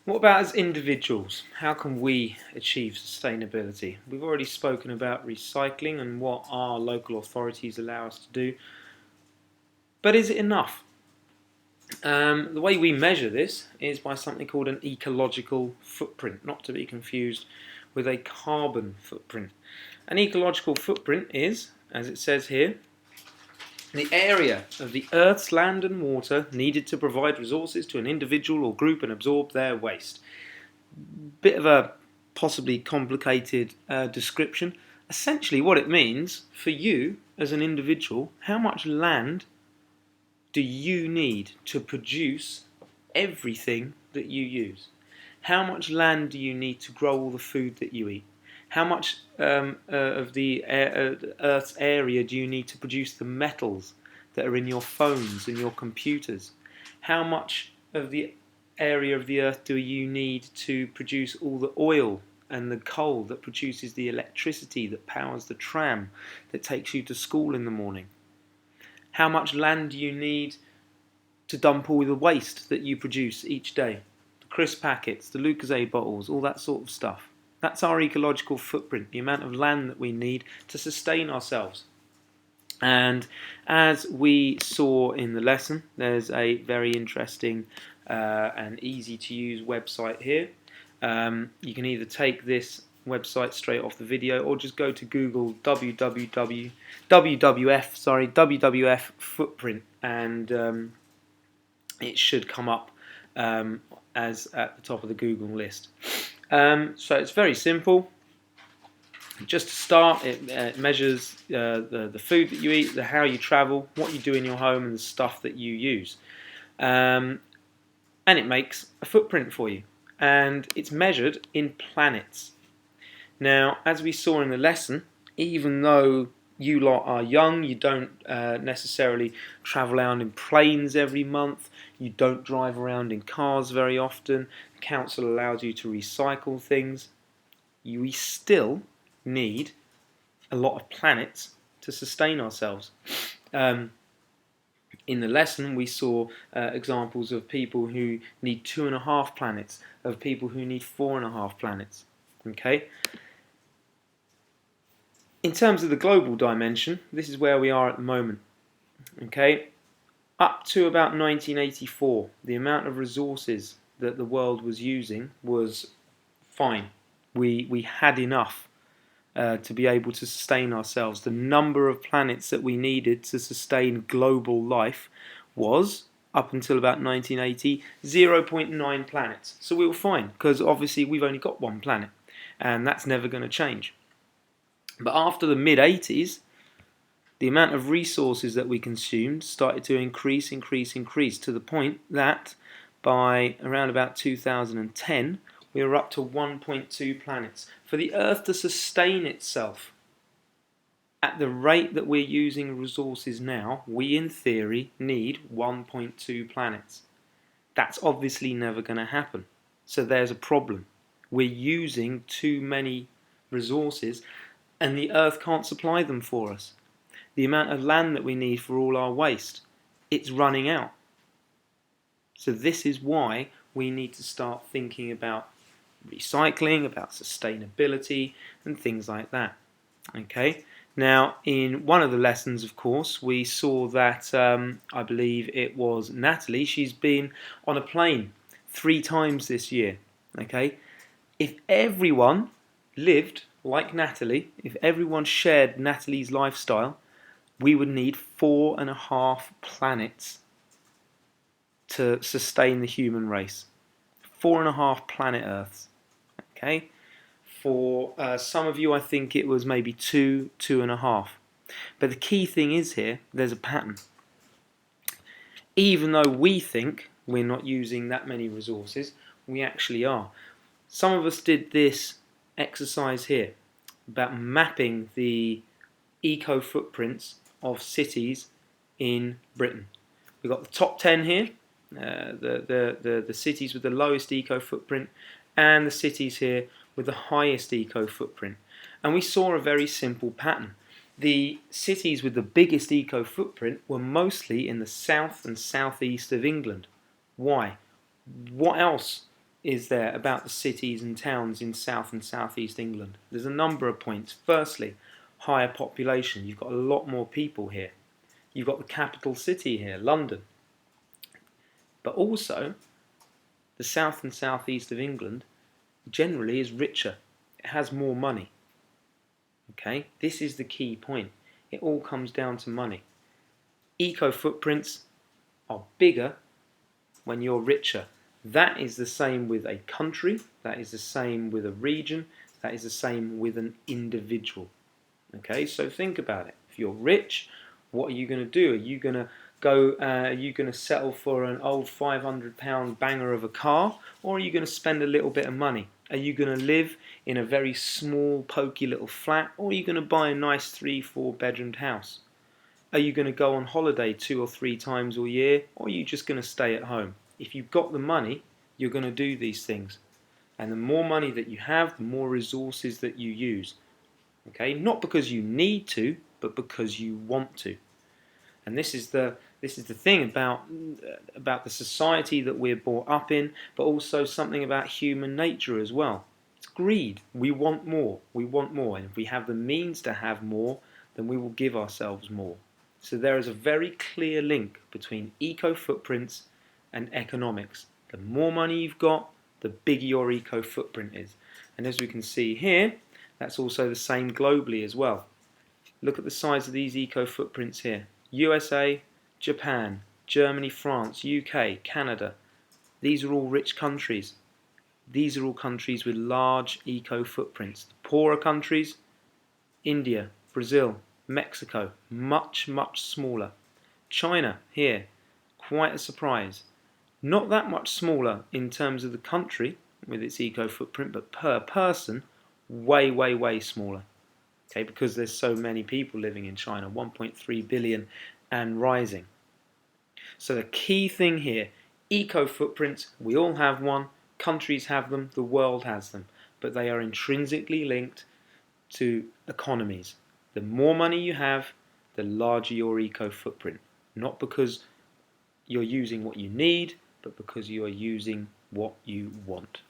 What about as individuals? How can we achieve sustainability? We've already spoken about recycling and what our local authorities allow us to do, but is it enough? The way we measure this is by something called an ecological footprint, not to be confused with a carbon footprint. An ecological footprint is, as it says here, the area of the Earth's land and water needed to provide resources to an individual or group and absorb their waste. Bit of a possibly complicated description. Essentially what it means for you as an individual, how much land do you need to produce everything that you use? How much land do you need to grow all the food that you eat? How much of the Earth's area do you need to produce the metals that are in your phones and your computers? How much of the area of the Earth do you need to produce all the oil and the coal that produces the electricity that powers the tram that takes you to school in the morning? How much land do you need to dump all the waste that you produce each day? The crisp packets, the Lucozade bottles, all that sort of stuff. That's our ecological footprint, the amount of land that we need to sustain ourselves. And as we saw in the lesson, there's a very interesting and easy to use website here. You can either take this website straight off the video or just go to Google WWF footprint, and it should come up as at the top of the Google list. So it's very simple. Just to start, it measures the food that you eat, how you travel, what you do in your home, and the stuff that you use. And it makes a footprint for you. And it's measured in planets. Now, as we saw in the lesson, even though you lot are young, you don't necessarily travel around in planes every month, you don't drive around in cars very often, the council allows you to recycle things, we still need a lot of planets to sustain ourselves. In the lesson we saw examples of people who need 2.5 planets, of people who need 4.5 planets. Okay. In terms of the global dimension, this is where we are at the moment. Okay, up to about 1984, the amount of resources that the world was using was fine. We had enough to be able to sustain ourselves. The number of planets that we needed to sustain global life was, up until about 1980, 0.9 planets. So we were fine, because obviously we've only got one planet, and that's never going to change. But after the mid-80s, the amount of resources that we consumed started to increase to the point that by around about 2010, we were up to 1.2 planets. For the Earth to sustain itself at the rate that we're using resources now, we in theory need 1.2 planets. That's obviously never going to happen. So there's a problem. We're using too many resources, and the Earth can't supply them for us. The amount of land that we need for all our waste, it's running out. So this is why we need to start thinking about recycling, about sustainability, and things like that. Okay. Now, in one of the lessons, of course, we saw that, I believe it was Natalie, she's been on a plane 3 times this year. Okay. If everyone lived like Natalie, if everyone shared Natalie's lifestyle, we would need 4.5 planets to sustain the human race. 4.5 planet Earths. Okay? For some of you, I think it was maybe 2.5. But the key thing is here, there's a pattern. Even though we think we're not using that many resources, we actually are. Some of us did this exercise here about mapping the eco footprints of cities in Britain. We've got the top 10 here, the cities with the lowest eco footprint, and the cities here with the highest eco footprint. And we saw a very simple pattern. The cities with the biggest eco footprint were mostly in the south and southeast of England. Why? What else is there about the cities and towns in South and Southeast England? There's a number of points. Firstly, higher population. You've got a lot more people here. You've got the capital city here, London. But also, the South and Southeast of England generally is richer. It has more money. Okay, this is the key point. It all comes down to money. Eco footprints are bigger when you're richer. That is the same with a country, that is the same with a region, that is the same with an individual. Okay, so think about it. If you're rich, what are you going to do? Are you going to settle for an old £500 banger of a car, or are you going to spend a little bit of money? Are you going to live in a very small, pokey little flat, or are you going to buy a nice 3-4 bedroomed house? Are you going to go on holiday 2 or 3 times a year, or are you just going to stay at home? If you've got the money, you're going to do these things. And the more money that you have, the more resources that you use. Okay, not because you need to, but because you want to. And this is the thing about the society that we're brought up in, but also something about human nature as well. It's greed. We want more. We want more. And if we have the means to have more, then we will give ourselves more. So there is a very clear link between eco footprints and economics. The more money you've got, the bigger your eco footprint is. And as we can see here, that's also the same globally as well. Look at the size of these eco footprints here. USA, Japan, Germany, France, UK, Canada. These are all rich countries. These are all countries with large eco footprints. The poorer countries, India, Brazil, Mexico, much, much smaller. China, here, quite a surprise. Not that much smaller in terms of the country with its eco footprint, but per person, way, way, way smaller. Okay, because there's so many people living in China, 1.3 billion and rising. So the key thing here, eco footprints, we all have one, countries have them, the world has them, but they are intrinsically linked to economies. The more money you have, the larger your eco footprint. Not because you're using what you need, but because you are using what you want.